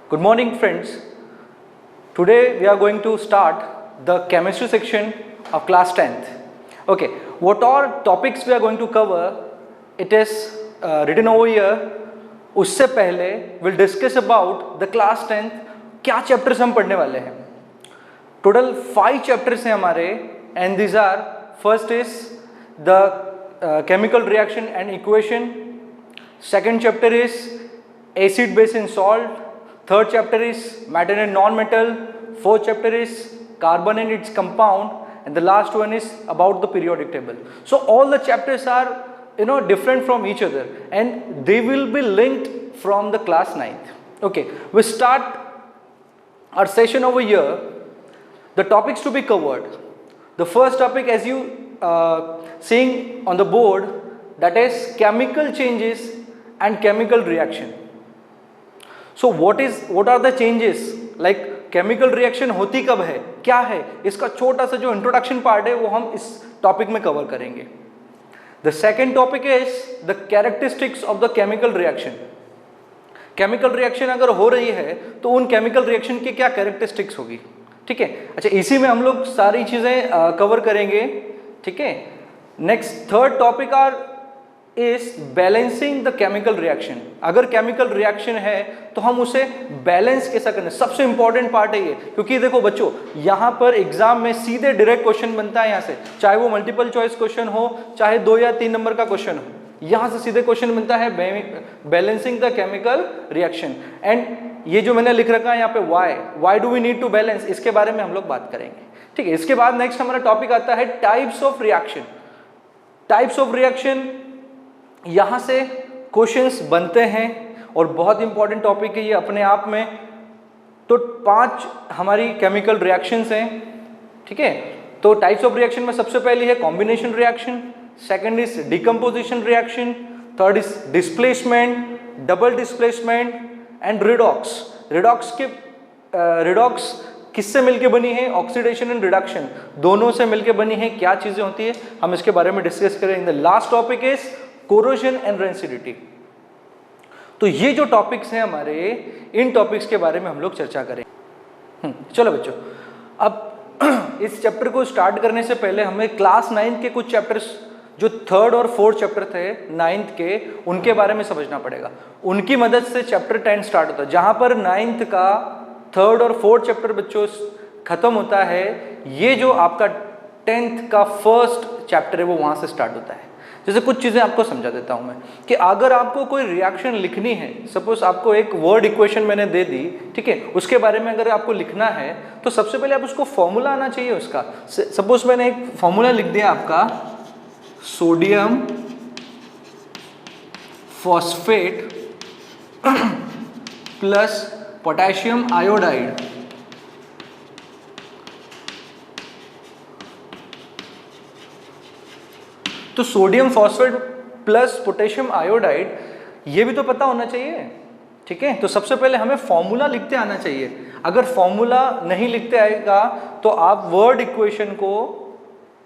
Good morning, friends. Today we are going to start the chemistry section of class 10th. Okay, what all topics we are going to cover, it is written over here. उससे पहले we'll discuss about the class 10th क्या chapters हम पढ़ने वाले हैं. Total 5 chapters हैं हमारे, and these are, first is the chemical reaction and equation. Second chapter is acid, base and salt. Third chapter is matter and non-metal. Fourth chapter is carbon and its compound, and the last one is about the periodic table. So all the chapters are different from each other, and they will be linked from the class 9th. Okay, we start our session over here. The topics to be covered. The first topic, as you seeing on the board, that is chemical changes and chemical reaction. So what are the changes? Like chemical reaction होती कब है, क्या है, इसका छोटा सा जो introduction part है वो हम इस टॉपिक में कवर करेंगे. The second topic is the characteristics of the chemical reaction. Chemical reaction अगर हो रही है तो उन केमिकल रिएक्शन की क्या कैरेक्टरिस्टिक्स होगी. ठीक है, अच्छा, इसी में हम लोग सारी चीजें कवर करेंगे. ठीक है. Next third topic is balancing the chemical reaction. अगर केमिकल रिएक्शन है तो हम उसे बैलेंस कैसा करना, सबसे इंपॉर्टेंट पार्ट है ये. क्योंकि देखो बच्चों, यहाँ पर एग्जाम में सीधे डायरेक्ट क्वेश्चन बनता है. यहाँ से चाहे वो मल्टीपल चॉइस क्वेश्चन हो, चाहे 2 या 3 नंबर का क्वेश्चन हो, यहाँ से सीधे क्वेश्चन बनता है balancing the chemical reaction. And ये जो मैंने लिख रखा है यहाँ पे why do we need to balance, इसके बारे में हम लोग बात करेंगे. ठीक है. इसके बाद नेक्स्ट हमारा टॉपिक आता है types of reaction. Types of reaction, यहां से क्वेश्चंस बनते हैं और बहुत इंपॉर्टेंट टॉपिक है ये अपने आप में. तो 5 हमारी केमिकल रिएक्शंस हैं. ठीक है. तो टाइप्स ऑफ रिएक्शन में सबसे पहली है combination reaction, second is decomposition reaction, third is displacement, double displacement and redox. Redox किससे मिलके बनी है? ऑक्सीडेशन एंड रिडक्शन, दोनों से मिलके बनी है. क्या चीजें होती है हम इसके बारे में डिस्कस करेंगे. The last topic is corrosion and rancidity. तो ये जो टॉपिक्स हैं हमारे, इन टॉपिक्स के बारे में हम लोग चर्चा करें. चलो बच्चों, अब इस चैप्टर को स्टार्ट करने से पहले हमें क्लास 9 के कुछ चैप्टर्स जो 3rd और 4th चैप्टर थे 9th के, उनके बारे में समझना पड़ेगा. उनकी मदद से चैप्टर 10 स्टार्ट होता है. जहां पर 9th का 3rd और 4th चैप्टर बच्चों खत्म होता है, ये जो आपका 10th का फर्स्ट चैप्टर है वो वहां से स्टार्ट होता है. जैसे कुछ चीजें आपको समझा देता हूं मैं, कि अगर आपको कोई रिएक्शन लिखनी है, सपोज आपको एक वर्ड इक्वेशन मैंने दे दी, ठीक है, उसके बारे में अगर आपको लिखना है तो सबसे पहले आप उसको फॉर्मूला आना चाहिए उसका. सपोज मैंने एक फॉर्मूला लिख दिया आपका, sodium phosphate plus potassium iodide तो sodium phosphate plus potassium iodide, ये भी तो पता होना चाहिए. ठीक है. तो सबसे पहले हमें फॉर्मूला लिखते आना चाहिए. अगर फॉर्मूला नहीं लिखते आएगा तो आप वर्ड इक्वेशन को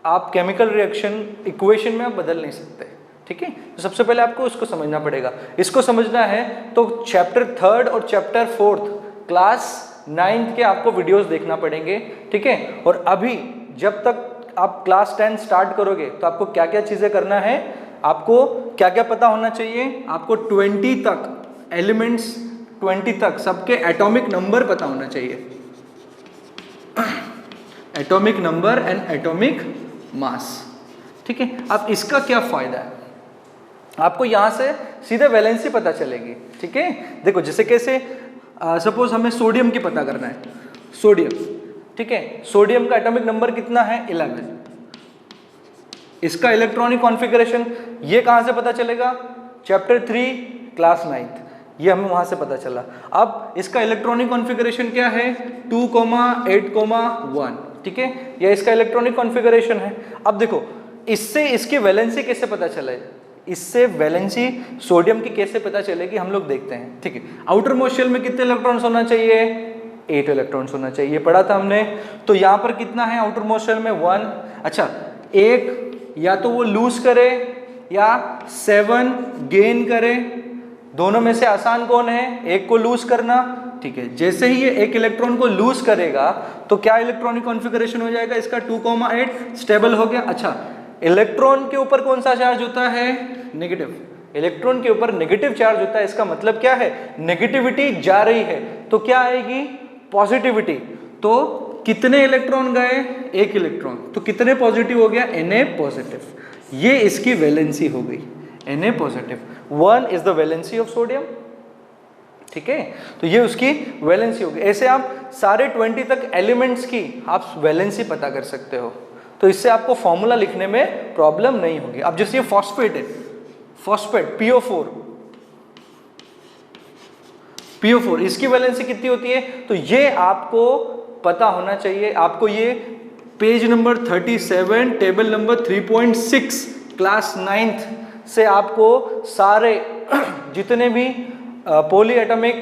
आप केमिकल रिएक्शन इक्वेशन में आप बदल नहीं सकते. ठीक है. तो सबसे पहले आपको उसको समझना पड़ेगा. इसको समझना है तो चैप्टर 3rd और चैप्टर 4th क्लास 9th के आपको वीडियोस देखना पड़ेंगे. ठीक है. और अभी जब तक आप क्लास 10 स्टार्ट करोगे तो आपको क्या क्या चीजें करना है, आपको क्या क्या पता होना चाहिए. आपको 20 तक एलिमेंट्स, 20 तक सबके एटॉमिक नंबर पता होना चाहिए. Atomic number and atomic mass. ठीक है. अब इसका क्या फायदा है, आपको यहां से सीधे वैलेंसी पता चलेगी. ठीक है. देखो जैसे कैसे, सपोज हमें सोडियम की पता करना है. सोडियम, ठीक है, सोडियम का एटॉमिक नंबर कितना है? 11. इसका इलेक्ट्रॉनिक कॉन्फ़िगरेशन ये कहां से पता चलेगा? चैप्टर 3 क्लास 9th, ये हमें वहां से पता चला. अब इसका इलेक्ट्रॉनिक कॉन्फ़िगरेशन क्या है? 2,8,1. ठीक है, ये इसका इलेक्ट्रॉनिक कॉन्फ़िगरेशन है. अब देखो इससे इसकी वैलेंसी कैसे पता चले, इससे वैलेंसी सोडियम की कैसे पता चलेगी, हम लोग देखते हैं. ठीक है. आउटर मोस्ट शेल में कितने इलेक्ट्रॉन्स होना चाहिए? 8 इलेक्ट्रॉन्स होना चाहिए. पढ़ा था हमने. तो यहाँ पर कितना है आउटर मोस्ट शेल में? 1. अच्छा, एक या तो वो लूज करे या 7 गेन करे, दोनों में से आसान कौन है? एक को लूज करना, ठीक है। जैसे ही ये एक इलेक्ट्रॉन को लूज करेगा तो क्या इलेक्ट्रॉनिक कॉन्फ़िगरेशन हो जाएगा इसका? 2,8 स्टेबल हो गया। अच्छा, इलेक्ट्रॉन के ऊपर कौन सा चार्ज होता है? नेगेटिव। इलेक्ट्रॉन के ऊपर नेगेटिव चार्ज होता है, इसका मतलब क्या है? नेगेटिविटी जा रही है, तो क्या आएगी? पॉजिटिविटी। तो कितने इलेक्ट्रॉन गए? एक इलेक्ट्रॉन, तो कितने पॉजिटिव हो गया? Na positive. ये इसकी वैलेंसी हो गई, Na positive. 1 is the valency of sodium, ठीक है। तो ये उसकी वैलेंसी होगी। ऐसे आप सारे 20 तक एलिमेंट्स की आप वैलेंसी पता कर सकते हो, तो इससे आपको फॉर्मूला लिखने में प्रॉब्लम नहीं होगी। अब जैसे ये फॉस्फेट है, फॉस्फेट PO4, इसकी वैलेंसी कितनी होती है? तो ये आपको पता होना चाहिए। आपको ये page number 37 table number 3.6 class 9th से आपको सारे जितने भी पॉली एटॉमिक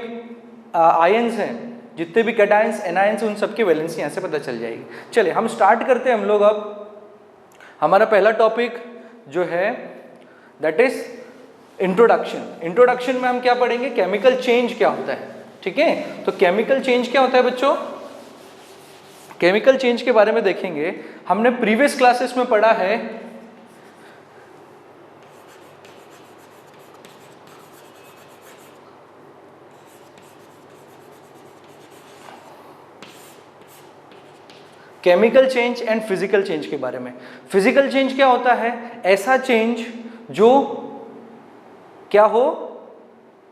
आयंस हैं, जितने भी कैटायंस एनायंस, उन सबकी वैलेंसी यहाँ से पता चल जाएगी। चलिए हम स्टार्ट करते हैं। हम लोग अब हमारा पहला टॉपिक जो है दैट इज इंट्रोडक्शन। इंट्रोडक्शन में हम क्या पढ़ेंगे? केमिकल चेंज क्या होता है, ठीक है। तो केमिकल चेंज क्या होता है बच्चों? केमिकल चेंज के बारे में देखेंगे। हमने प्रीवियस क्लासेस में पढ़ा है chemical change and physical change के बारे में। फिजिकल चेंज क्या होता है? ऐसा चेंज जो क्या हो,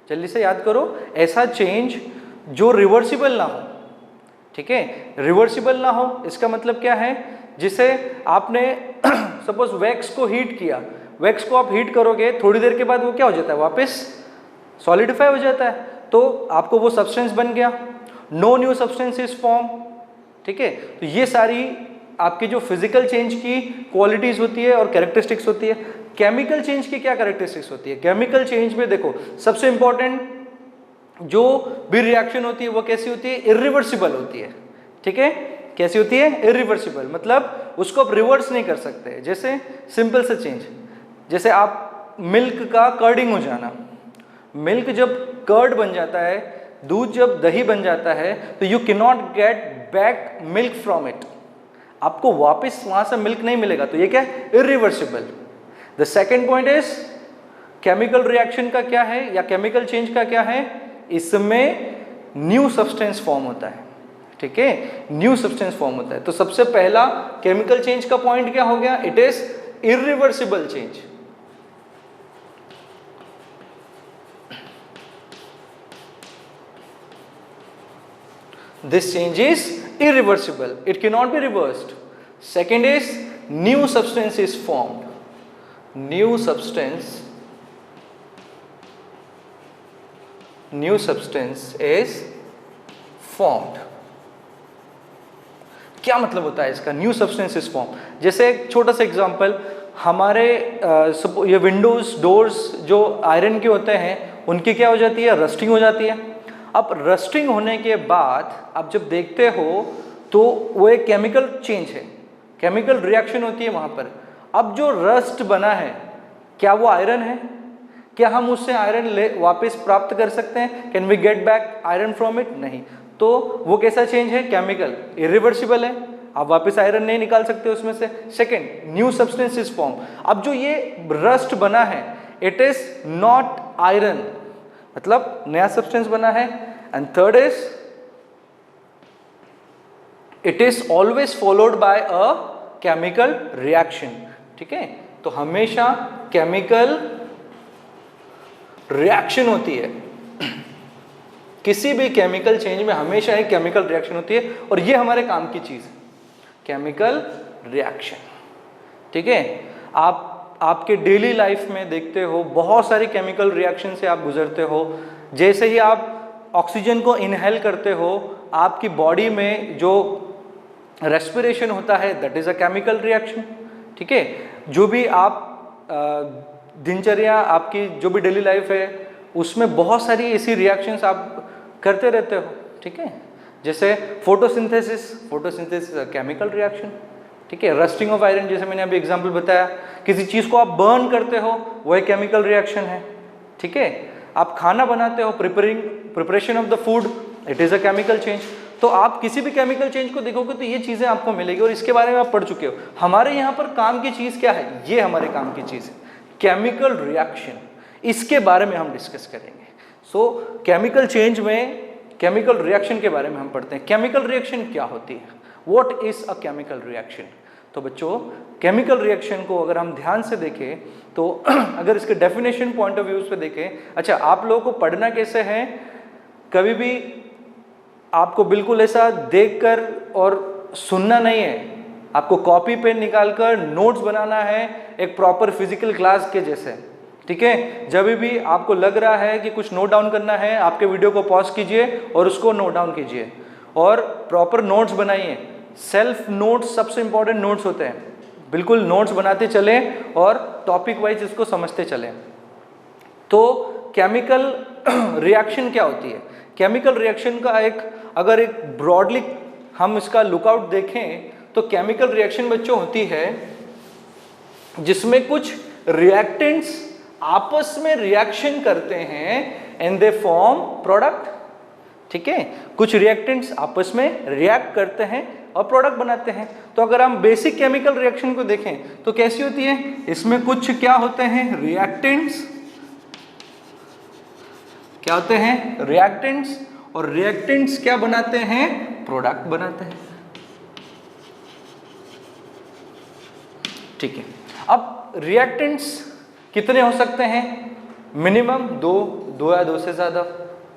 जल्दी से याद करो, ऐसा चेंज जो रिवर्सिबल ना हो, ठीक है। रिवर्सिबल ना हो इसका मतलब क्या है? जिसे आपने सपोज वैक्स को हीट किया, वैक्स को आप हीट करोगे, थोड़ी देर के बाद वो क्या हो जाता है? वापस सॉलिडिफाई हो जाता है, तो आपको वो सब्सटेंस बन गया। No new substance is form, ठीक है। तो ये सारी आपकी जो फिजिकल चेंज की क्वालिटीज होती है और कैरेक्टरिस्टिक्स होती है। केमिकल चेंज की क्या कैरेक्टरिस्टिक्स होती है? केमिकल चेंज में देखो, सबसे इंपॉर्टेंट जो भी रिएक्शन होती है वो कैसी होती है? इरिवर्सिबल होती है, ठीक है। कैसी होती है? इरिवर्सिबल, मतलब उसको आप रिवर्स नहीं कर सकते। जैसे सिंपल से चेंज, जैसे आप मिल्क का कर्डिंग हो जाना, मिल्क जब कर्ड बन जाता है, दूध जब दही बन जाता है, तो you can not get back milk from it, आपको वापस वहां से मिल्क नहीं मिलेगा। तो ये क्या है? Irreversible. The second point is chemical reaction का क्या है, या केमिकल चेंज का क्या है? इसमें न्यू सब्सटेंस फॉर्म होता है, ठीक है। न्यू सब्सटेंस फॉर्म होता है। तो सबसे पहला केमिकल चेंज का पॉइंट क्या हो गया? It is irreversible change. This change is irreversible. It cannot be reversed. Second is new substance is formed. New substance is formed. क्या मतलब होता है इसका? New substance is form. जैसे एक छोटा सा एग्जांपल, हमारे ये विंडोज डोर्स जो आयरन के होते हैं, उनकी क्या हो जाती है? रस्टिंग हो जाती है। अब रस्टिंग होने के बाद आप जब देखते हो तो वो एक केमिकल चेंज है, केमिकल रिएक्शन होती है वहाँ पर। अब जो रस्ट बना है, क्या वो आयरन है? क्या हम उससे आयरन वापस प्राप्त कर सकते हैं? Can we get back iron from it? नहीं। तो वो कैसा चेंज है? केमिकल, इरिवर्सिबल है, आप वापस आयरन नहीं निकाल सकते उसमें से। Second, new substance is form. अब जो ये रस्ट बना है, इट इज नॉट आयरन, मतलब नया सब्सटेंस बना है। And third is it is always followed by a chemical reaction, ठीक है। तो हमेशा केमिकल रिएक्शन होती है, किसी भी केमिकल चेंज में हमेशा एक केमिकल रिएक्शन होती है, और ये हमारे काम की चीज है, केमिकल रिएक्शन, ठीक है। आपके डेली लाइफ में देखते हो बहुत सारी केमिकल रिएक्शन से आप गुजरते हो। जैसे ही आप ऑक्सीजन को इनहेल करते हो, आपकी बॉडी में जो रेस्पिरेशन होता है, that is a chemical reaction, ठीक है। जो भी आप दिनचर्या, आपकी जो भी डेली लाइफ है, उसमें बहुत सारी ऐसी रिएक्शंस आप करते रहते हो, ठीक है। जैसे फोटोसिंथेसिस केमिकल रिएक्शन, ठीक है। रस्टिंग ऑफ आयरन, जैसे मैंने अभी एग्जांपल बताया, किसी चीज़ को आप बर्न करते हो, वो एक केमिकल रिएक्शन है, ठीक है। आप खाना बनाते हो, preparation of the food, it is a chemical change. तो आप किसी भी केमिकल चेंज को देखोगे तो ये चीज़ें आपको मिलेगी और इसके बारे में आप पढ़ चुके हो। हमारे यहाँ पर काम की चीज़ क्या है, ये हमारे काम की चीज़ है केमिकल रिएक्शन, इसके बारे में हम डिस्कस करेंगे। सो केमिकल चेंज में केमिकल रिएक्शन के बारे में हम पढ़ते हैं। केमिकल रिएक्शन क्या होती है, what is a chemical reaction. तो बच्चों केमिकल रिएक्शन को अगर हम ध्यान से देखें तो अगर इसके डेफिनेशन पॉइंट ऑफ व्यू से देखें, अच्छा आप लोगों को पढ़ना कैसे है, कभी भी आपको बिल्कुल ऐसा देखकर और सुनना नहीं है, आपको कॉपी पेन निकालकर नोट्स बनाना है एक प्रॉपर फिजिकल क्लास के जैसे, ठीक है। जब भी आपको लग रहा है कि कुछ नोट डाउन करना है, आपके वीडियो को पॉज कीजिए और उसको नोट डाउन कीजिए और प्रॉपर नोट्स बनाइए। सेल्फ नोट्स सबसे इंपॉर्टेंट नोट्स होते हैं, बिल्कुल नोट्स बनाते चले और टॉपिक वाइज इसको समझते चले। तो केमिकल रिएक्शन क्या होती है, केमिकल रिएक्शन का अगर एक ब्रॉडली हम इसका लुकआउट देखें तो केमिकल रिएक्शन बच्चों होती है जिसमें कुछ रिएक्टेंट्स आपस में रिएक्शन करते हैं एंड दे फॉर्म प्रोडक्ट, ठीक है। कुछ रिएक्टेंट्स आपस में रिएक्ट करते हैं और प्रोडक्ट बनाते हैं। तो अगर हम बेसिक केमिकल रिएक्शन को देखें तो कैसी होती है, इसमें कुछ क्या होते हैं रिएक्टेंट्स, क्या होते हैं रिएक्टेंट्स, और रिएक्टेंट्स क्या बनाते हैं, प्रोडक्ट बनाते हैं, ठीक है। अब रिएक्टेंट्स कितने हो सकते हैं, मिनिमम दो या दो से ज्यादा,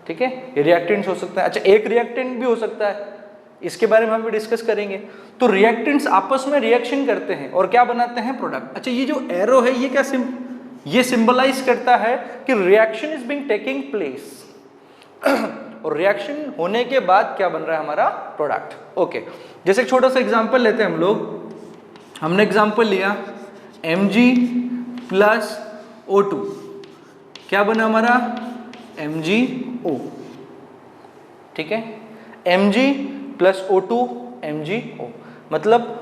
ठीक है, ये रिएक्टेंट्स हो सकता है। अच्छा एक रिएक्टेंट भी हो सकता है, इसके बारे में हम भी डिस्कस करेंगे। तो रिएक्टेंट्स आपस में रिएक्शन करते हैं और क्या बनाते हैं, प्रोडक्ट। अच्छा ये जो एरो है ये क्या ये सिंबलाइज करता है कि reaction is being taking place और रिएक्शन होने के बाद क्या बन रहा है हमारा, प्रोडक्ट। ओके, जैसे एक छोटा सा एग्जांपल लेते हैं हम लोग। हमने एग्जांपल लिया Mg प्लस O2, क्या बना हमारा MgO, ठीक है। Mg प्लस O2 MgO, मतलब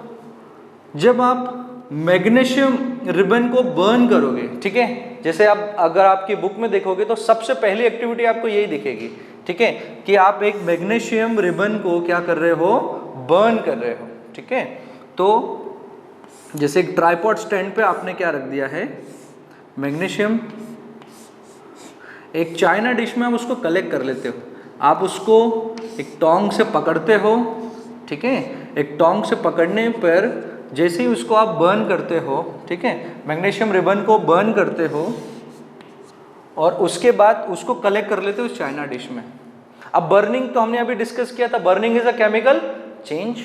जब आप मैग्नीशियम रिबन को बर्न करोगे, ठीक है, जैसे आप अगर आपकी बुक में देखोगे तो सबसे पहली एक्टिविटी आपको यही दिखेगी, ठीक है, कि आप एक मैग्नीशियम रिबन को क्या कर रहे हो, बर्न कर रहे हो, ठीक है। तो जैसे एक ट्राइपॉड स्टैंड पे आपने क्या रख दिया है, मैग्नीशियम, एक चाइना डिश में आप उसको कलेक्ट कर लेते हो, आप उसको एक टोंग से पकड़ते हो, ठीक है। एक टोंग से पकड़ने पर जैसे ही उसको आप बर्न करते हो, ठीक है, मैग्नीशियम रिबन को बर्न करते हो और उसके बाद उसको कलेक्ट कर लेते हो उस चाइना डिश में। अब बर्निंग तो हमने अभी डिस्कस किया था, burning is a chemical change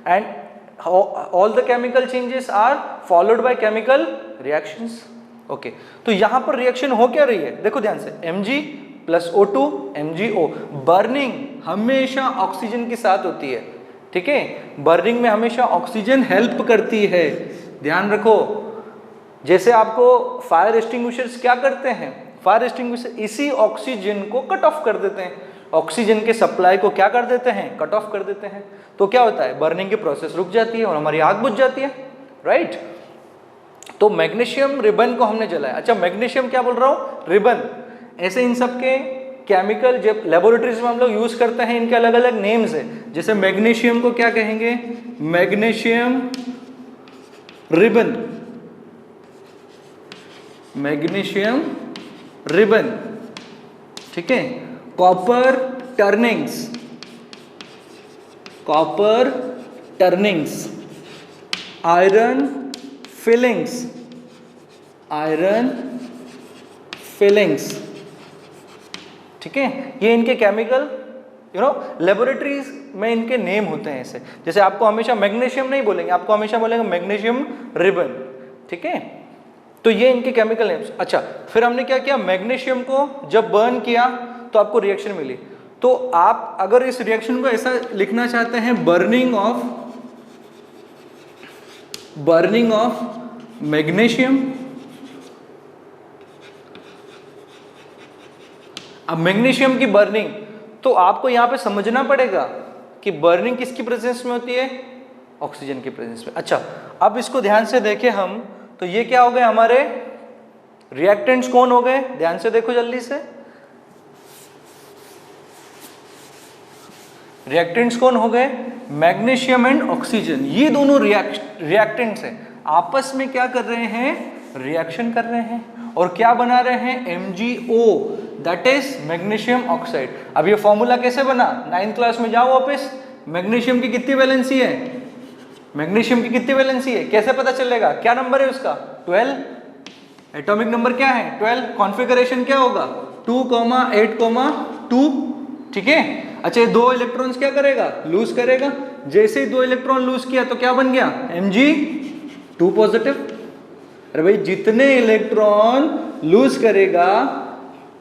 and all the chemical changes are followed by chemical reactions, okay. तो यहां पर रिएक्शन हो क्या रही है, देखो ध्यान से, Mg plus O2 MgO। Burning हमेशा ऑक्सीजन के साथ होती है, ठीक है, बर्निंग में हमेशा ऑक्सीजन हेल्प करती है, ध्यान रखो। जैसे आपको फायर एक्सटिंग्विशर्स क्या करते हैं, फायर एक्सटिंग्विशर इसी ऑक्सीजन को कट ऑफ कर देते हैं, ऑक्सीजन के सप्लाई को क्या कर देते हैं, कट ऑफ कर देते हैं। तो क्या होता है, बर्निंग की प्रोसेस रुक जाती है और हमारी आग बुझ जाती है, राइट। तो मैग्नीशियम रिबन को हमने जलाया। अच्छा मैग्नीशियम क्या बोल रहा हूँ, रिबन, ऐसे इन सब के केमिकल जब लेबोरेटरीज में हम लोग यूज करते हैं, इनके अलग अलग नेम्स है। जैसे मैग्नीशियम को क्या कहेंगे, मैग्नीशियम रिबन, मैग्नीशियम रिबन, ठीक है। Copper turnings, copper turnings, iron filings, iron filings, ठीक है। ये इनके केमिकल लेबोरेटरीज में इनके नेम होते हैं ऐसे। जैसे आपको हमेशा मैग्नीशियम नहीं बोलेंगे, आपको हमेशा बोलेंगे मैग्नीशियम रिबन, ठीक है। तो ये इनके केमिकल नेम्स। अच्छा फिर हमने क्या किया, मैग्नीशियम को जब बर्न किया तो आपको रिएक्शन मिली। तो आप अगर इस रिएक्शन को ऐसा लिखना चाहते हैं, बर्निंग ऑफ मैग्नीशियम। अब मैग्नीशियम की बर्निंग, तो आपको यहां पे समझना पड़ेगा कि बर्निंग किसकी प्रेजेंस में होती है, ऑक्सीजन की प्रेजेंस में। अच्छा अब इसको ध्यान से देखें हम, तो ये क्या हो गए हमारे रिएक्टेंट्स, कौन हो गए, ध्यान से देखो जल्दी से। रिएक्टेंट्स कौन हो गए? Magnesium and oxygen. ये दोनों रिएक्टेंट्स हैं, आपस में क्या कर रहे हैं? रिएक्शन कर रहे हैं और क्या बना रहे हैं? MgO, that is magnesium oxide. अब ये फॉर्मूला कैसे बना? 9th क्लास में जाओ वापस। मैग्नीशियम की कितनी वैलेंसी है? मैग्नीशियम की कितनी वैलेंसी है? कैसे पता चलेगा? क्या नंबर है उसका? 12। एटॉमिक नंबर क्या है? 12। कॉन्फ़िगरेशन क्या होगा? 2,8,2। ठीक है। अच्छा, ये 2 इलेक्ट्रॉन्स क्या करेगा? लूज करेगा। जैसे ही 2 इलेक्ट्रॉन लूज किया तो क्या बन गया? Mg2 positive. अरे भाई, जितने इलेक्ट्रॉन लूज करेगा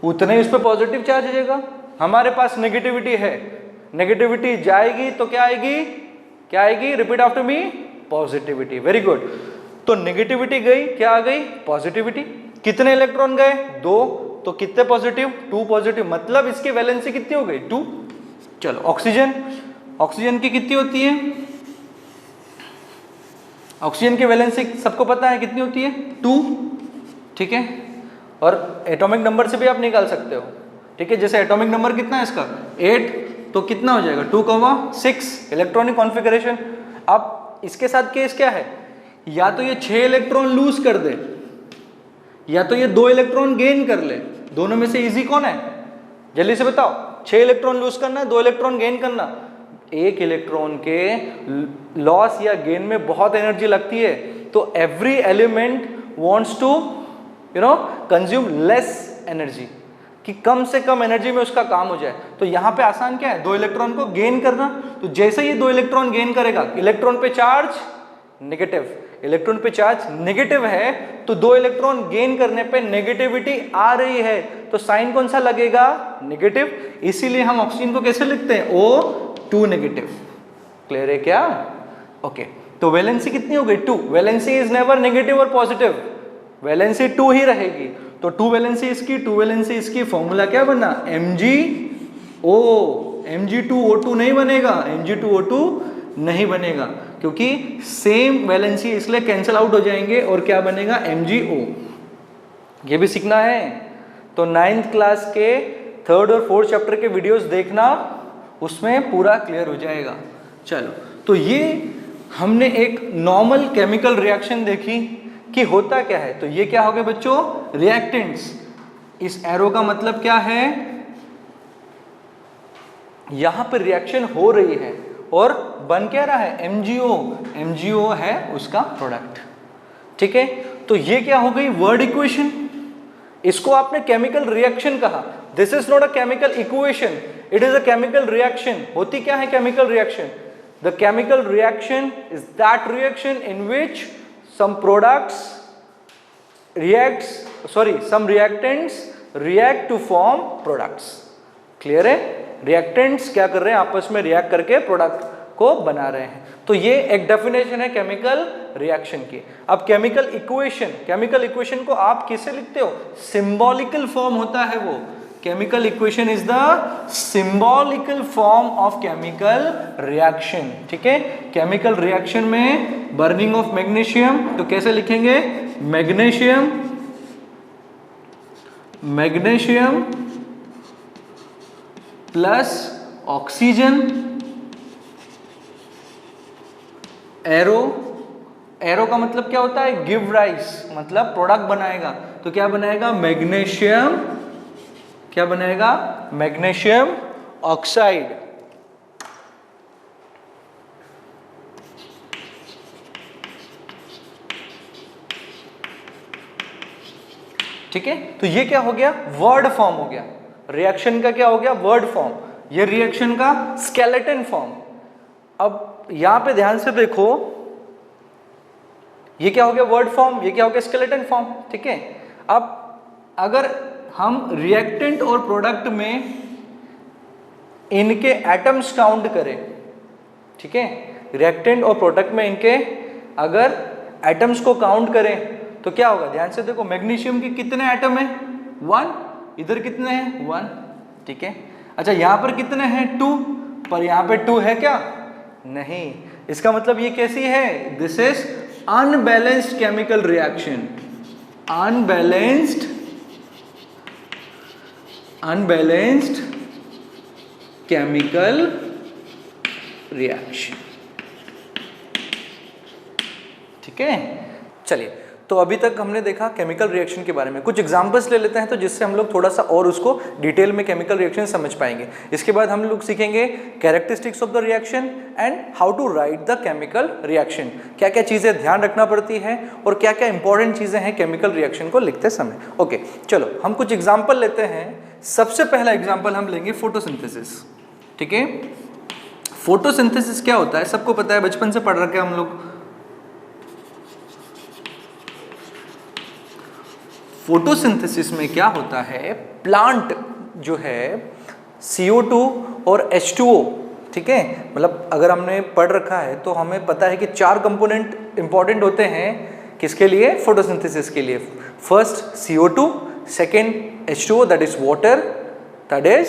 उतने उस पर पॉजिटिव चार्ज आ जाएगा। हमारे पास नेगेटिविटी है, नेगेटिविटी जाएगी तो क्या आएगी? क्या आएगी? रिपीट आफ्टर मी, पॉजिटिविटी। Very good. तो नेगेटिविटी गई, क्या आ गई? पॉजिटिविटी। कितने इलेक्ट्रॉन गए? 2, तो कितने पॉजिटिव? 2 पॉजिटिव, मतलब इसकी वैलेंसी कितनी हो गई? 2। चलो, ऑक्सीजन। ऑक्सीजन की कितनी होती है? ऑक्सीजन की वैलेंसी सबको पता है कितनी होती है? 2। ठीक है, और एटॉमिक नंबर से भी आप निकाल सकते हो। ठीक है, जैसे एटॉमिक नंबर कितना है इसका? 8, तो कितना हो जाएगा? 2,6 इलेक्ट्रॉनिक कॉन्फ़िगरेशन। अब इसके साथ केस क्या है? या तो ये 6 इलेक्ट्रॉन लूज कर दे, या तो ये 2 इलेक्ट्रॉन गेन कर ले। दोनों में से इजी कौन है? जल्दी से बताओ। 6 इलेक्ट्रॉन लूज करना है, 2 इलेक्ट्रॉन गेन करना। एक इलेक्ट्रॉन के लॉस या गेन में बहुत एनर्जी लगती है, तो every element wants to consume less energy, कि कम से कम एनर्जी में उसका काम हो जाए। तो यहाँ पे आसान क्या है? 2 इलेक्ट्रॉन को गेन करना। तो जैसे ही 2 इलेक्ट्रॉन गेन करेगा, इलेक्ट्रॉन पे चार्ज नेगेटिव, इलेक्ट्रॉन पे चार्ज नेगेटिव है, तो 2 इलेक्ट्रॉन गेन करने पे नेगेटिविटी आ रही है, तो साइन कौन सा लगेगा? नेगेटिव। इसीलिए हम ऑक्सीजन को कैसे लिखते हैं? O2 negative. क्लियर है क्या? ओके, तो वैलेंसी कितनी हो गई? 2। वैलेंसी इज नेवर नेगेटिव और पॉजिटिव, वैलेंसी 2 ही रहेगी। तो 2 वैलेंसी इसकी, 2 वैलेंसी इसकी, फॉर्मूला क्या बना? MgO। Mg2O2 नहीं बनेगा, Mg2O2 नहीं बनेगा, क्योंकि सेम वैलेंसी, इसलिए कैंसिल आउट हो जाएंगे और क्या बनेगा? MgO। ये भी सीखना है, तो 9th क्लास के 3rd और 4th चैप्टर के वीडियोस देखना, उसमें पूरा क्लियर हो जाएगा। चलो, तो ये हमने एक नॉर्मल केमिकल रिएक्शन देखी कि होता क्या है। तो ये क्या हो गए बच्चों? रिएक्टेंट्स। इस एरो का मतलब क्या है? यहां पर रिएक्शन हो रही है और बन क्या रहा है? MgO। MgO है उसका प्रोडक्ट। ठीक है, तो ये क्या हो गई? Word equation. इसको आपने केमिकल रिएक्शन कहा। This is not a chemical equation, it is a chemical reaction. होती क्या है chemical reaction? The chemical reaction is that reaction in which some products some reactants react to form products। Clear है? Reactants क्या कर रहे हैं? आपस में रिएक्ट करके प्रोडक्ट को बना रहे हैं। तो ये एक डेफिनेशन है केमिकल रिएक्शन की। अब केमिकल इक्वेशन को आप किससे लिखते हो? सिंबॉलिकल फॉर्म होता है वो। Chemical equation is the symbolical form of chemical reaction. ठीक है, केमिकल रिएक्शन में बर्निंग ऑफ मैग्नीशियम, तो कैसे लिखेंगे? मैग्नीशियम प्लस ऑक्सीजन, एरो का मतलब क्या होता है? गिव राइस, मतलब प्रोडक्ट बनाएगा। तो क्या बनाएगा? मैग्नीशियम, क्या बनाएगा? Magnesium oxide. ठीक है, तो ये क्या हो गया? वर्ड फॉर्म हो गया। रिएक्शन का क्या हो गया? Word form. ये रिएक्शन का स्केलेटन फॉर्म। अब यहां पे ध्यान से देखो, ये क्या हो गया? Word form. ये क्या हो गया? Skeleton form. ठीक है, अब अगर हम रिएक्टेंट और प्रोडक्ट में इनके एटम्स काउंट करें, ठीक है, रिएक्टेंट और प्रोडक्ट में इनके अगर एटम्स को काउंट करें तो क्या होगा? ध्यान से देखो, मैग्नीशियम के कितने एटम है? 1। इधर कितने हैं? 1। ठीक है, अच्छा यहां पर कितने हैं? 2। पर यहां पे 2 है क्या? नहीं। इसका मतलब ये कैसी है? This is unbalanced chemical reaction. Unbalanced chemical reaction. ठीक है, चलिए तो अभी तक हमने देखा केमिकल रिएक्शन के बारे में। कुछ एग्जांपल्स ले लेते हैं तो जिससे हम लोग थोड़ा सा और उसको डिटेल में केमिकल रिएक्शन समझ पाएंगे। इसके बाद हम लोग सीखेंगे characteristics of the reaction and how to write the chemical reaction, क्या क्या चीज़ें ध्यान रखना पड़ती हैं और क्या क्या इंपॉर्टेंट चीज़ें हैं केमिकल रिएक्शन को लिखते समय। ओके, चलो हम कुछ एग्जाम्पल लेते हैं। सबसे पहला एग्जाम्पल हम लेंगे फोटोसिंथेसिस। ठीक है, फोटोसिंथेसिस क्या होता है सबको पता है, बचपन से पढ़ रखे हम लोग। फोटोसिंथेसिस में क्या होता है, प्लांट जो है CO2 और H2O, ठीक है, मतलब अगर हमने पढ़ रखा है तो हमें पता है कि 4 कंपोनेंट इंपॉर्टेंट होते हैं किसके लिए, फोटोसिंथेसिस के लिए। First CO2, second H2O that is water, third is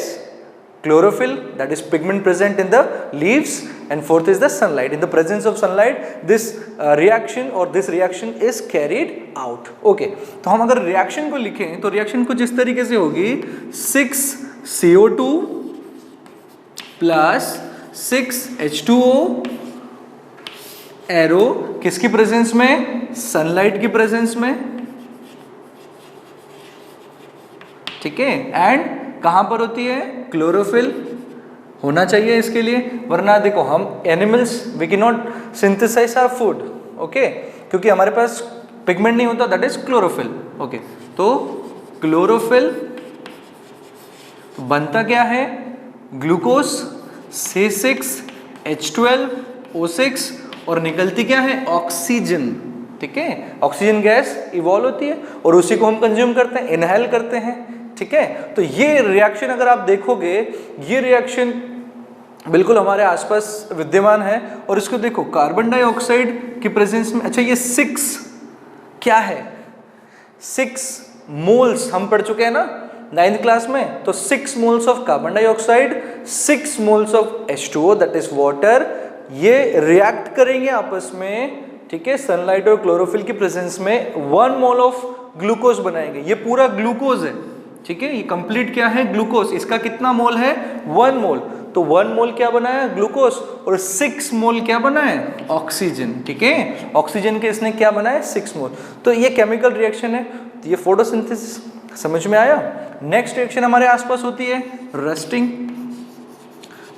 chlorophyll that is pigment present in the leaves, and fourth is the sunlight. In the presence of sunlight this reaction or this reaction is carried out. Okay, तो हम अगर reaction को लिखें तो reaction कुछ इस तरीके से होगी, 6 CO2 plus 6 H2O एरो किसकी प्रेजेंस में, सनलाइट की प्रेजेंस में। ठीक है, एंड कहां पर होती है, क्लोरोफिल होना चाहिए इसके लिए, वरना देखो हम animals we can not synthesize our food, okay, क्योंकि हमारे पास पिगमेंट नहीं होता, दैट इज क्लोरोफिल। ओके, तो क्लोरोफिल बनता क्या है, ग्लूकोज C6H12O6 और निकलती क्या है, ऑक्सीजन। ठीक है, ऑक्सीजन गैस इवॉल्व होती है और उसी को हम कंज्यूम करते हैं, इनहेल करते हैं। ठीक है, तो ये रिएक्शन अगर आप देखोगे, ये रिएक्शन बिल्कुल हमारे आसपास विद्यमान है। और इसको देखो, कार्बन डाइऑक्साइड की प्रेजेंस में, अच्छा ये 6 क्या है, 6 मोल्स हम पढ़ चुके हैं ना 9th क्लास में, तो 6 moles of carbon dioxide, 6 moles of H2O that is water, ये रिएक्ट करेंगे आपस में। ठीक है, सनलाइट और क्लोरोफिल की प्रेजेंस में 1 मोल ऑफ ग्लूकोज बनाएंगे। ये पूरा ग्लूकोज है, ठीक है, ये कंप्लीट क्या है, ग्लूकोज। इसका कितना मोल है, 1 मोल, तो 1 मोल क्या बनाया, ग्लूकोज, और 6 मोल क्या बनाया, ऑक्सीजन। ठीक है, ऑक्सीजन के इसने क्या बनाया, 6 मोल। तो ये केमिकल रिएक्शन है, तो ये फोटोसिंथेसिस समझ में आया। नेक्स्ट रिएक्शन हमारे आसपास होती है रस्टिंग।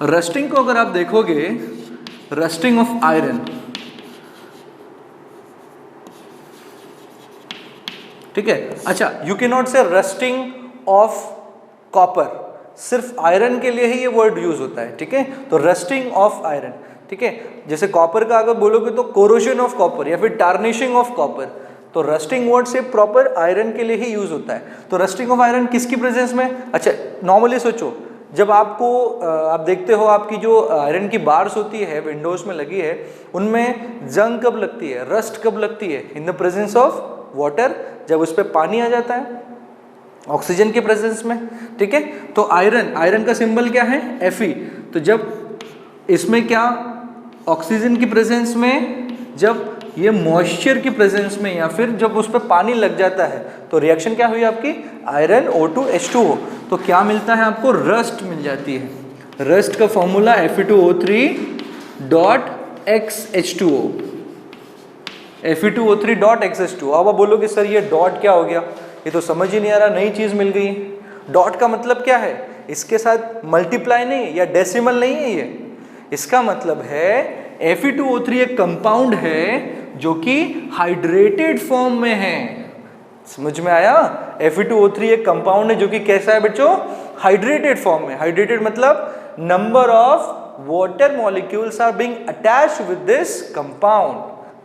रस्टिंग को अगर आप देखोगे, रस्टिंग ऑफ आयरन, ठीक है, अच्छा यू कैन नॉट से रस्टिंग ऑफ कॉपर, सिर्फ आयरन के लिए ही ये वर्ड यूज होता है। ठीक है, तो रस्टिंग ऑफ आयरन, ठीक है, जैसे कॉपर का अगर बोलोगे तो कोरोजन ऑफ कॉपर या फिर टार्निशिंग ऑफ कॉपर, तो रस्टिंग वर्ड से प्रॉपर आयरन के लिए ही यूज होता है। तो रस्टिंग ऑफ आयरन किसकी प्रेजेंस में, अच्छा नॉर्मली सोचो, जब आपको आप देखते हो आपकी जो आयरन की बार्स होती है विंडोज में लगी है, उनमें जंग कब लगती है, रस्ट कब लगती है, in the presence of water, जब उस पर पानी आ जाता है ऑक्सीजन के प्रेजेंस में। ठीक है, तो आयरन का सिंबल क्या है, Fe। तो जब इसमें क्या, ऑक्सीजन की प्रेजेंस में, जब ये मॉइस्चर की प्रेजेंस में या फिर जब उस पर पानी लग जाता है, तो रिएक्शन क्या हुई आपकी, आयरन O2H2O, तो क्या मिलता है आपको, रस्ट मिल जाती है। रस्ट का फॉर्मूला Fe2O3.XH2O, Fe2O3.XH2O। अब आप बोलोगे सर ये डॉट क्या हो गया, ये तो समझ ही नहीं आ रहा, नई चीज मिल गई। डॉट का मतलब क्या है, इसके साथ मल्टीप्लाई नहीं है या डेसिमल नहीं है, ये इसका मतलब है Fe2O3 एक कंपाउंड है जो कि हाइड्रेटेड फॉर्म में है। समझ में आया, Fe2O3 एक कंपाउंड है जो कि कैसा है बच्चों, हाइड्रेटेड फॉर्म में। हाइड्रेटेड मतलब number of water molecules are being attached with this compound,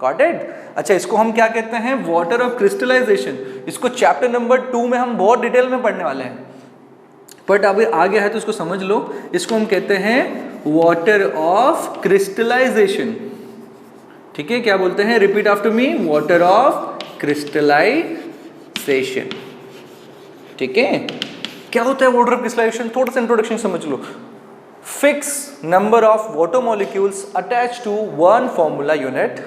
got it. अच्छा, इसको हम क्या कहते हैं, वाटर ऑफ क्रिस्टलाइजेशन। इसको चैप्टर नंबर 2 में हम बहुत डिटेल में पढ़ने वाले हैं, बट अभी आ गया है तो इसको समझ लो। इसको हम कहते हैं वाटर ऑफ क्रिस्टलाइजेशन। ठीक है, क्या बोलते हैं, repeat after me, water of crystallization. ठीक है, क्या होता है वाटर ऑफ क्रिस्टलाइजेशन, थोड़ा सा इंट्रोडक्शन समझ लो। Fixed number of water molecules attach to one formula unit,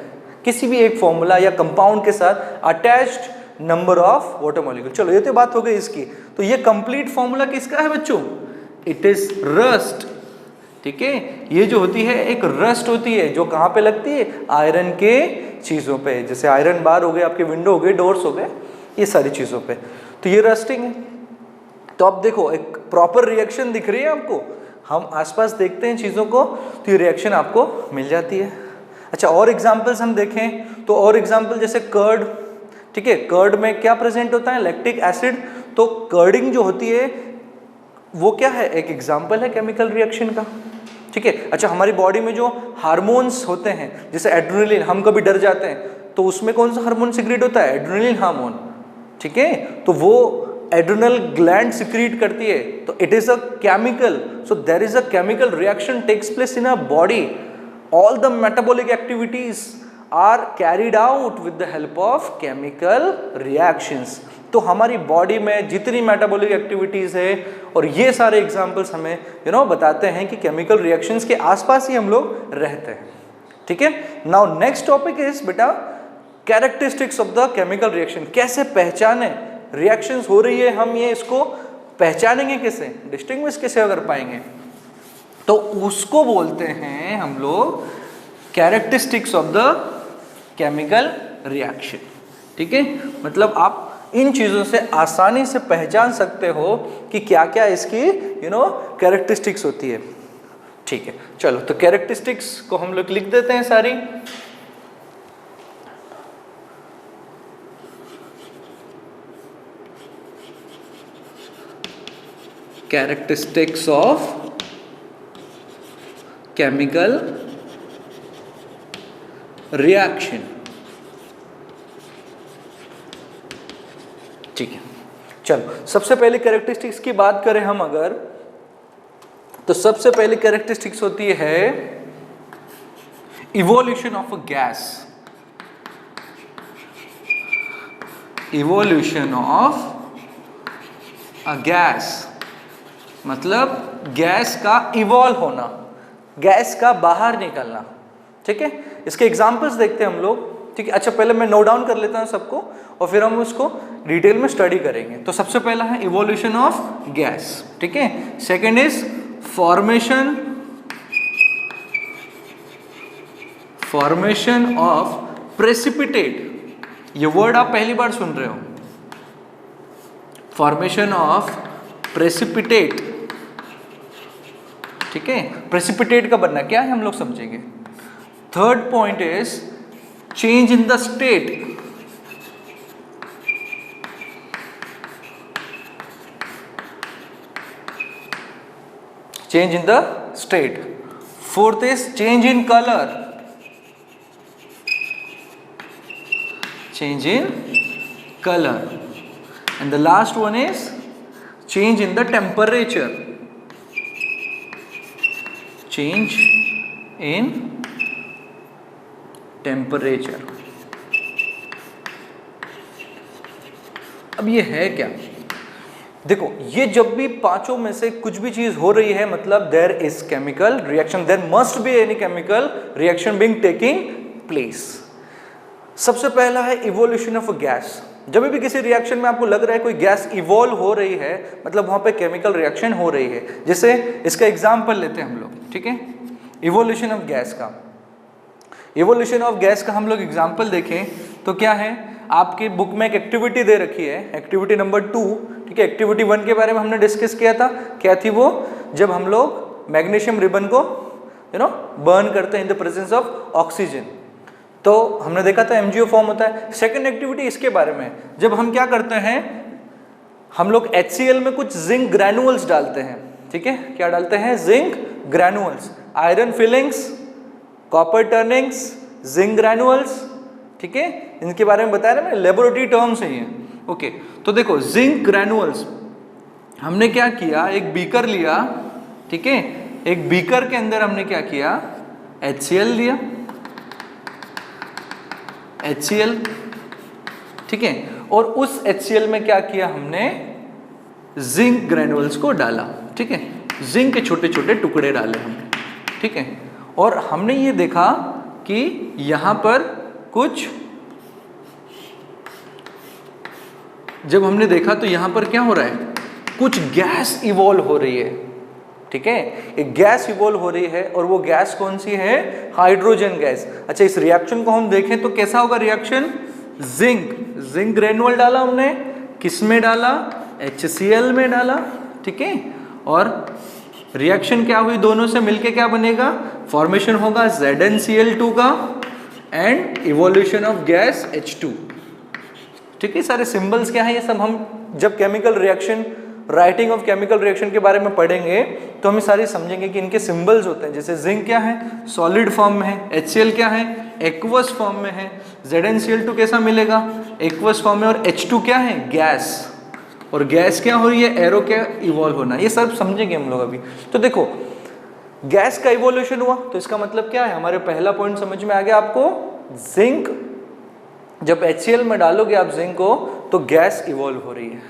किसी भी एक फॉर्मूला या कंपाउंड के साथ attached number of water molecule. चलो ये तो बात हो गई इसकी। तो ये कंप्लीट फॉर्मूला किसका है बच्चों, इट इज रस्ट। ठीक है। ये जो होती है एक रस्ट होती है, जो कहाँ पे लगती है, आयरन के चीज़ों पे, जैसे आयरन बार हो गए, आपके विंडो हो गए, डोर्स हो गए, ये सारी चीज़ों पे, तो ये रस्टिंग है। तो अब देखो एक प्रॉपर रिएक्शन दिख रही है आपको, हम आसपास देखते हैं चीज़ों को तो ये रिएक्शन आपको मिल जाती है। अच्छा, और एग्जाम्पल्स हम देखें तो और एग्जाम्पल जैसे कर्ड, ठीक है, कर्ड में क्या प्रेजेंट होता है, लैक्टिक एसिड, तो कर्डिंग जो होती है वो क्या है, एक एग्जाम्पल है केमिकल रिएक्शन का, ठीक है। अच्छा, हमारी बॉडी में जो हार्मोन्स होते हैं, जैसे एड्रेनलिन, हम कभी डर जाते हैं तो उसमें कौन सा हार्मोन सिक्रीट होता है, एड्रेनलिन हार्मोन, ठीक है, तो वो एड्रेनल ग्लैंड सिक्रीट करती है, तो it is a chemical, so there is a chemical reaction takes place in a body, all the metabolic activities are carried out with the help of chemical reactions. तो हमारी body में जितनी metabolic activities है और ये सारे examples हमें बताते हैं कि केमिकल रिएक्शंस के आसपास ही हम लोग रहते हैं, ठीक है। नाउ नेक्स्ट टॉपिक इज बेटा characteristics of the chemical reaction. कैसे पहचाने रिएक्शंस हो रही है, हम ये इसको पहचानेंगे कैसे, डिस्टिंग्विश कैसे कर पाएंगे, तो उसको बोलते हैं हम लोग characteristics of the chemical reaction, ठीक है। मतलब आप इन चीज़ों से आसानी से पहचान सकते हो कि क्या क्या इसकी कैरेक्टरिस्टिक्स होती है, ठीक है। चलो, तो कैरेक्टरिस्टिक्स को हम लोग लिख देते हैं सारी। कैरेक्टरिस्टिक्स ऑफ केमिकल रिएक्शन, ठीक है। चलो, सबसे पहले कैरेक्टरिस्टिक्स की बात करें हम अगर, तो सबसे पहली कैरेक्टरिस्टिक्स होती है evolution of a gas, evolution of a gas, मतलब गैस का इवॉल्व होना, गैस का बाहर निकलना, ठीक है। इसके एग्जांपल्स देखते हैं हम लोग, ठीक है। अच्छा, पहले मैं नोट डाउन कर लेता हूं सबको और फिर हम उसको डिटेल में स्टडी करेंगे। तो सबसे पहला है इवोल्यूशन ऑफ गैस, ठीक है। Second is formation of precipitate, ये वर्ड आप पहली बार सुन रहे हो, फॉर्मेशन ऑफ प्रेसिपिटेट, ठीक है। प्रेसिपिटेट का बनना क्या है हम लोग समझेंगे। Third point is change in the state, change in the state. Fourth is change in colour, change in colour, and the last one is change in the temperature, change in temperature. अब ये है क्या, देखो, ये जब भी पांचों में से कुछ भी चीज हो रही है, मतलब there is chemical reaction, there must be any chemical reaction being taking place. सबसे पहला है इवोल्यूशन ऑफ अ गैस। जब भी किसी रिएक्शन में आपको लग रहा है कोई गैस इवॉल्व हो रही है, मतलब वहां पे केमिकल रिएक्शन हो रही है। जैसे इसका एग्जांपल लेते हैं हम लोग, ठीक है, इवोल्यूशन ऑफ गैस का। इवोल्यूशन ऑफ गैस का हम लोग एग्जांपल देखें तो क्या है, आपकी बुक में एक एक्टिविटी दे रखी है, एक्टिविटी नंबर 2, ठीक है। एक्टिविटी 1 के बारे में हमने डिस्कस किया था, क्या थी वो, जब हम लोग मैग्नीशियम रिबन को बर्न करते हैं in the presence of oxygen, तो हमने देखा था MgO फॉर्म होता है। सेकेंड एक्टिविटी इसके बारे में, जब हम क्या करते हैं, हम लोग HCl में कुछ जिंक ग्रैनुअल्स डालते हैं, ठीक है, क्या डालते हैं, zinc granules, iron filings, copper turnings, zinc granules, ठीक है, इनके बारे में बताया ना मैंने, लेबोरेटरी टर्म्स है ये, ओके। तो देखो जिंक ग्रैनुअल्स, हमने क्या किया, एक बीकर लिया, ठीक है, एक बीकर के अंदर हमने क्या किया, HCl लिया, HCl, ठीक है, और उस HCl में क्या किया हमने, जिंक ग्रैनुअल्स को डाला, ठीक है, जिंक के छोटे छोटे टुकड़े डाले हमने, ठीक है, और हमने ये देखा कि यहां पर कुछ, जब हमने देखा तो यहां पर क्या हो रहा है, कुछ गैस इवॉल्व हो रही है, ठीक है, एक गैस इवॉल्व हो रही है और वो गैस कौन सी है, हाइड्रोजन गैस। अच्छा, इस रिएक्शन को हम देखें तो कैसा होगा रिएक्शन, जिंक ग्रेनुअल डाला हमने, किस में डाला, HCl में डाला, ठीक है, और रिएक्शन क्या हुई, दोनों से मिलके क्या बनेगा, फॉर्मेशन होगा ZnCl2 का and evolution of gas H2। ठीक है, सारे सिंबल्स क्या है ये सब हम जब chemical reaction, writing of chemical reaction के बारे में पढ़ेंगे तो हम सारी समझेंगे कि इनके सिंबल्स होते हैं। जैसे जिंक क्या है, सॉलिड फॉर्म में है, HCl क्या है, एक्वस फॉर्म में है, ZnCl2 कैसा मिलेगा, एक्वस फॉर्म में, और H2 क्या है, गैस, और गैस क्या हो रही है, एरो क्या इवॉल्व होना, ये सब समझेंगे हम लोग अभी। तो देखो गैस का इवोल्यूशन हुआ तो इसका मतलब क्या है, हमारे पहला पॉइंट समझ में आ गया आपको, जिंक जब HCl में डालोगे आप जिंक को तो गैस इवॉल्व हो रही है।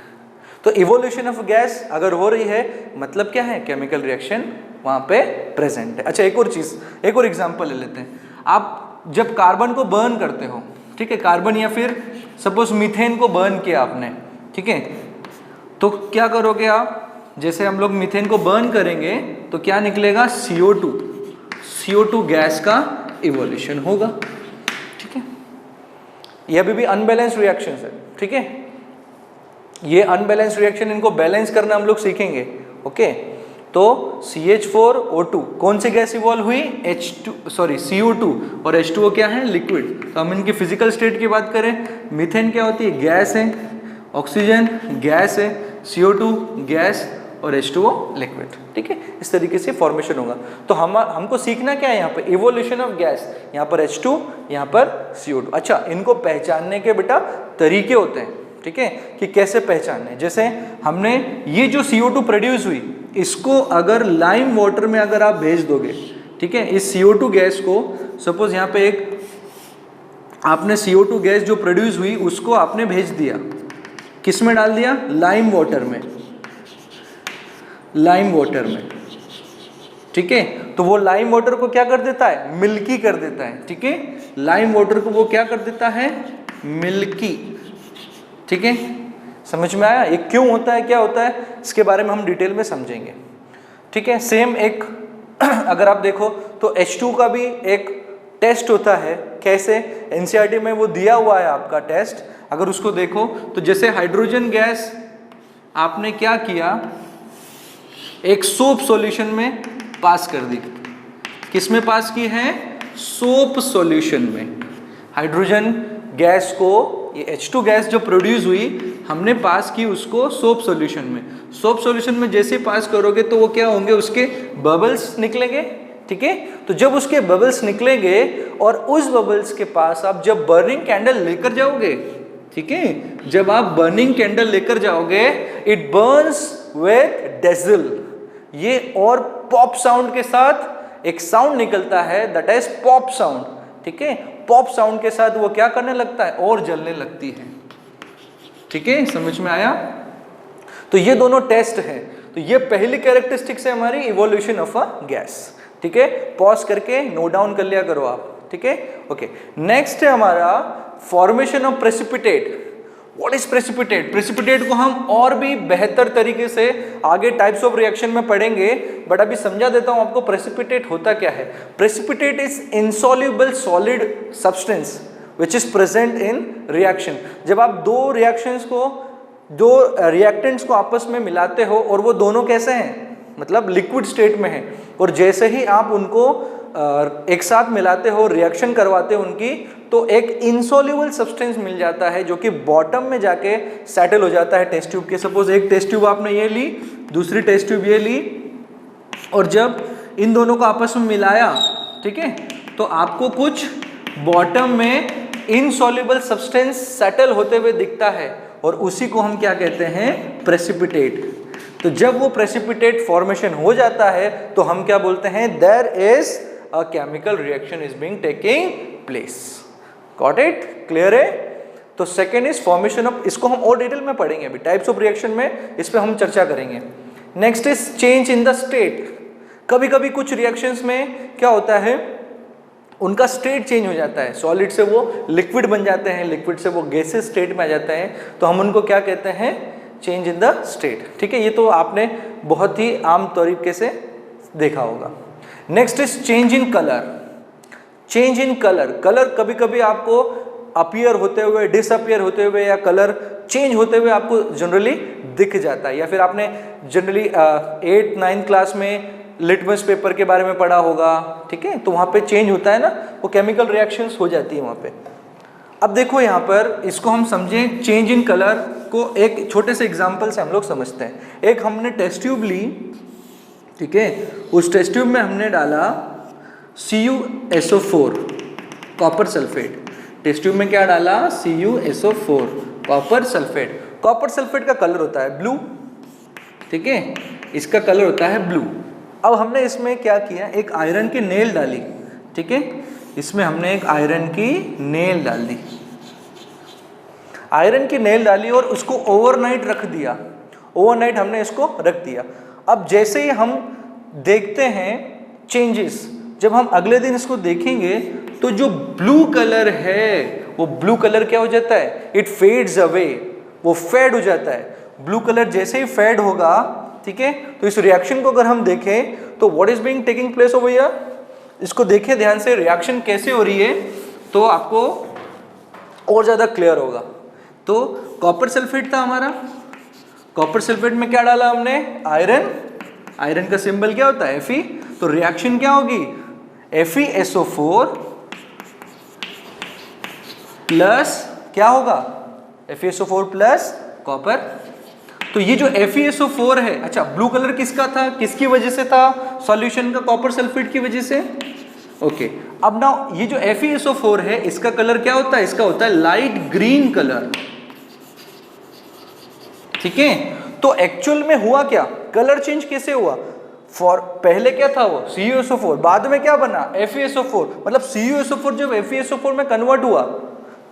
तो इवोल्यूशन ऑफ गैस अगर हो रही है मतलब क्या है, केमिकल रिएक्शन वहां पे प्रेजेंट है। अच्छा, एक और चीज, एक और एग्जांपल ले लेते हैं। आप जब कार्बन को बर्न करते हो, ठीक है, कार्बन या फिर सपोज मीथेन को बर्न किया आपने, ठीक है, तो क्या करोगे आप, जैसे हम लोग मीथेन को बर्न करेंगे तो क्या निकलेगा, CO2 गैस का इवोल्यूशन होगा। ठीक है, ये अभी भी अनबैलेंस रिएक्शन है, ठीक है, ये अनबैलेंस रिएक्शन, इनको बैलेंस करना हम लोग सीखेंगे। ओके, तो CH4O2 कौन सी गैस इवॉल्व हुई, CO2, और H2O क्या है, लिक्विड। तो हम इनकी फिजिकल स्टेट की बात करें, मीथेन क्या होती है, गैस है, ऑक्सीजन गैस है, CO2 गैस और H2O लिक्विड। ठीक है, इस तरीके से फॉर्मेशन होगा। तो हमको सीखना क्या है यहाँ पे, इवोल्यूशन ऑफ गैस, यहाँ पर H2, यहाँ पर CO2। अच्छा, इनको पहचानने के बेटा तरीके होते हैं, ठीक है, कि कैसे पहचानने। जैसे हमने ये जो CO2 प्रोड्यूस हुई, इसको अगर लाइम वाटर में अगर आप भेज दोगे, ठीक है, इस CO2 गैस को, सपोज यहाँ पे एक आपने CO2 गैस जो प्रोड्यूस हुई उसको आपने भेज दिया, किस में डाल दिया, लाइम वाटर में, ठीक है, तो वो लाइम वाटर को क्या कर देता है, मिल्की कर देता है। ठीक है, लाइम वाटर को वो क्या कर देता है, मिल्की। ठीक है, समझ में आया, ये क्यों होता है, क्या होता है, इसके बारे में हम डिटेल में समझेंगे। ठीक है, सेम एक अगर आप देखो तो H2 का भी एक टेस्ट होता है, कैसे, NCERT में वो दिया हुआ है आपका टेस्ट। अगर उसको देखो तो जैसे हाइड्रोजन गैस आपने क्या किया, एक सोप सॉल्यूशन में पास कर दी, किस में पास की है, सोप सॉल्यूशन में। हाइड्रोजन गैस को, ये H2 गैस जो प्रोड्यूस हुई हमने पास की उसको सोप सॉल्यूशन में। सोप सॉल्यूशन में जैसे पास करोगे तो वो क्या होंगे, उसके बबल्स निकलेंगे। ठीक है, तो जब उसके बबल्स निकलेंगे और उस बबल्स के पास आप जब बर्निंग कैंडल लेकर जाओगे, ठीक है, जब आप बर्निंग कैंडल लेकर जाओगे, इट बर्न्स विद डेज़ल, ये और पॉप साउंड के साथ एक साउंड निकलता है, दैट इज पॉप साउंड। ठीक है, पॉप साउंड के साथ वो क्या करने लगता है, और जलने लगती है। ठीक है, समझ में आया। तो ये दोनों टेस्ट हैं। तो ये पहली कैरेक्टरिस्टिक्स है हमारी इवोल्यूशन ऑफ अ गैस। ठीक है, पॉज करके नोट डाउन कर लिया करो आप। ठीक है, ओके। नेक्स्ट है हमारा formation of precipitate. What is precipitate? Precipitate को हम और भी बेहतर तरीके से आगे टाइप्स ऑफ रिएक्शन में पढ़ेंगे, बट अभी समझा देता हूं आपको प्रेसिपिटेट होता क्या है। Precipitate is insoluble solid substance which is present in reaction. जब आप दो रिएक्टेंट्स को आपस में मिलाते हो और वो दोनों कैसे हैं, मतलब लिक्विड स्टेट में हैं, और जैसे ही आप उनको एक साथ मिलाते हो, रिएक्शन करवाते हो उनकी, तो एक इनसॉल्युबल सब्सटेंस मिल जाता है जो कि बॉटम में जाके सेटल हो जाता है टेस्ट ट्यूब के। सपोज एक टेस्ट ट्यूब आपने ये ली, दूसरी टेस्ट ट्यूब ये ली, और जब इन दोनों को आपस में मिलाया, ठीक है, तो आपको कुछ बॉटम में इनसॉल्युबल सब्सटेंस सेटल होते हुए दिखता है, और उसी को हम क्या कहते हैं, प्रेसिपिटेट। तो जब वो प्रेसिपिटेट फॉर्मेशन हो जाता है तो हम क्या बोलते हैं, there is a chemical reaction is being taking place. Got it? Clear है? तो सेकेंड इज फॉर्मेशन ऑफ, इसको हम और डिटेल में पढ़ेंगे अभी टाइप्स ऑफ रिएक्शन में, इस पे हम चर्चा करेंगे। Next is change in the state. कभी कभी कुछ रिएक्शंस में क्या होता है, उनका स्टेट चेंज हो जाता है, सॉलिड से वो लिक्विड बन जाते हैं, लिक्विड से वो गैसेस स्टेट में आ जाते हैं, तो हम उनको क्या कहते हैं, चेंज इन द स्टेट। ठीक है, ये तो आपने बहुत ही आम तरीके से देखा होगा। Next is change in colour. Change in colour, colour कभी कभी आपको अपीयर होते हुए, डिसअपीयर होते हुए या कलर चेंज होते हुए आपको जनरली दिख जाता है, या फिर आपने जनरली 8th 9th क्लास में लिटमस पेपर के बारे में पढ़ा होगा। ठीक है, तो वहाँ पे चेंज होता है ना, वो केमिकल रिएक्शंस हो जाती है वहाँ पे। अब देखो यहाँ पर इसको हम समझें, चेंज इन कलर को एक छोटे से एग्जाम्पल से हम लोग समझते हैं। एक हमने टेस्ट ट्यूब ली, ठीक है, उस टेस्ट ट्यूब में हमने डाला CuSO4 copper sulphate. Test tube में क्या डाला? CuSO4 copper sulphate. Copper sulphate का कलर होता है ब्लू, ठीक है, इसका कलर होता है ब्लू। अब हमने इसमें क्या किया, एक आयरन की नेल डाली, ठीक है, इसमें हमने एक आयरन की नेल डाल दी, आयरन की नेल डाली और उसको ओवरनाइट रख दिया। ओवरनाइट हमने इसको रख दिया। अब जैसे ही हम देखते हैं चेंजेस, जब हम अगले दिन इसको देखेंगे तो जो ब्लू कलर है वो ब्लू कलर क्या हो जाता है? इट फेड्स अवे, वो फेड हो जाता है। ब्लू कलर जैसे ही फेड होगा, ठीक है, तो इस रिएक्शन को अगर हम देखें तो what is being taking place over here, इसको देखें ध्यान से, रिएक्शन कैसे हो रही है तो आपको और ज्यादा क्लियर होगा। तो कॉपर सल्फेट था हमारा, कॉपर सल्फेट में क्या डाला हमने? आयरन। आयरन का सिंबल क्या होता है? Fe। तो रिएक्शन क्या होगी? FeSO4 प्लस क्या होगा? FeSO4 plus copper. तो ये जो FeSO4 है, अच्छा ब्लू कलर किसका था, किसकी वजह से था? सॉल्यूशन का कॉपर सल्फेट की वजह से। ओके, अब ना ये जो FeSO4 है इसका कलर क्या होता है? इसका होता है लाइट ग्रीन कलर, ठीक है। तो एक्चुअल में हुआ क्या, कलर चेंज कैसे हुआ? पहले क्या था वो? CuSO4, बाद में क्या बना? FeSO4। मतलब CuSO4 जब FeSO4 में कन्वर्ट हुआ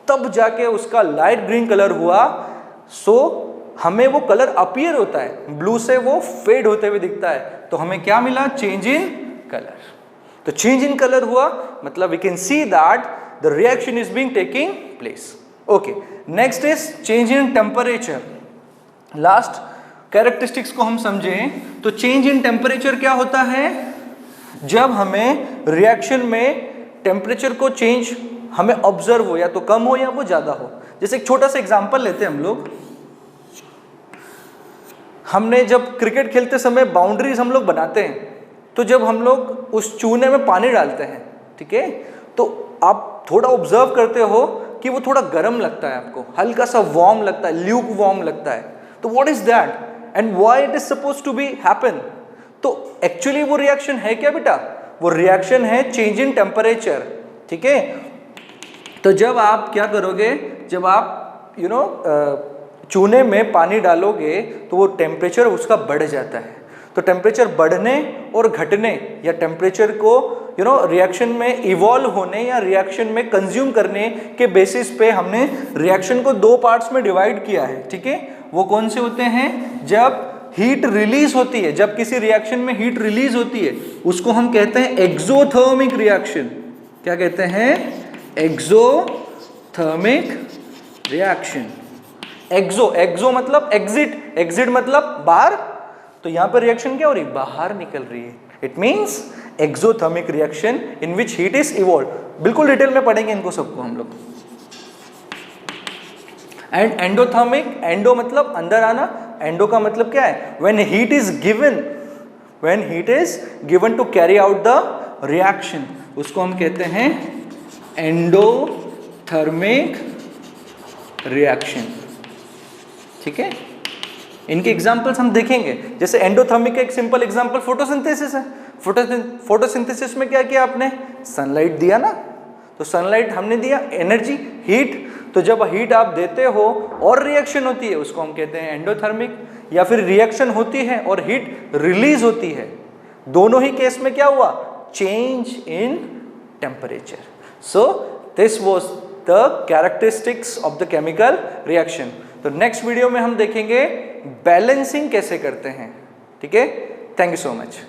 तब जाके उसका लाइट ग्रीन कलर हुआ। सो हमें वो कलर अपीयर होता है, ब्लू से वो फेड होते हुए दिखता है। तो हमें क्या मिला? Change in colour. तो चेंज इन कलर हुआ मतलब we can see that the reaction is being taking place. Okay, next is change in temperature. Last characteristics को हम समझें तो चेंज इन टेम्परेचर क्या होता है? जब हमें रिएक्शन में टेम्परेचर को चेंज हमें ऑब्जर्व हो, या तो कम हो या वो ज्यादा हो। जैसे एक छोटा सा एग्जांपल लेते हैं हम लोग। हमने जब क्रिकेट खेलते समय बाउंड्रीज हम लोग बनाते हैं, तो जब हम लोग उस चूने में पानी डालते हैं, ठीक है, तो आप थोड़ा ऑब्जर्व करते हो कि वो थोड़ा गर्म लगता है, आपको हल्का सा वार्म लगता है, ल्यूक वार्म लगता है। तो what is that and why it is supposed to be happen? तो एक्चुअली वो रिएक्शन है क्या बेटा? वो रिएक्शन है चेंज इन टेम्परेचर, ठीक है। तो जब आप क्या करोगे, जब आप चूने में पानी डालोगे तो वो टेम्परेचर उसका बढ़ जाता है। तो टेम्परेचर बढ़ने और घटने या टेम्परेचर को रिएक्शन में इवॉल्व होने या रिएक्शन में कंज्यूम करने के बेसिस पे हमने रिएक्शन को दो पार्ट्स में डिवाइड किया है, ठीक है। वो कौन से होते हैं? जब हीट रिलीज होती है, जब किसी रिएक्शन में हीट रिलीज होती है उसको हम कहते हैं एक्सोथर्मिक रिएक्शन। क्या कहते हैं? Exothermic reaction. एक्सो मतलब एग्जिट, एग्जिट मतलब बाहर। तो यहां पर रिएक्शन क्या हो रही है? बाहर निकल रही है। It means exothermic reaction in which heat is evolve. बिल्कुल डिटेल में पढ़ेंगे इनको सबको हम लोग। एंड एंडोथर्मिक, एंडो मतलब अंदर आना, एंडो का मतलब क्या है? When heat is given to carry out the reaction, उसको हम कहते हैं एंडोथर्मिक रिएक्शन, ठीक है। इनके एग्जांपल्स हम देखेंगे। जैसे एंडोथर्मिक का एक सिंपल एग्जांपल फोटोसिंथेसिस है। फोटोसिंथेसिस में क्या किया आपने? सनलाइट दिया ना। तो सनलाइट हमने दिया, एनर्जी, हीट। तो जब हीट आप देते हो और रिएक्शन होती है उसको हम कहते हैं एंडोथर्मिक। या फिर रिएक्शन होती है और हीट रिलीज होती है, दोनों ही केस में क्या हुआ? Change in temperature. So this was the characteristics of the chemical reaction. तो नेक्स्ट वीडियो में हम देखेंगे बैलेंसिंग कैसे करते हैं, ठीक है। Thank you so much.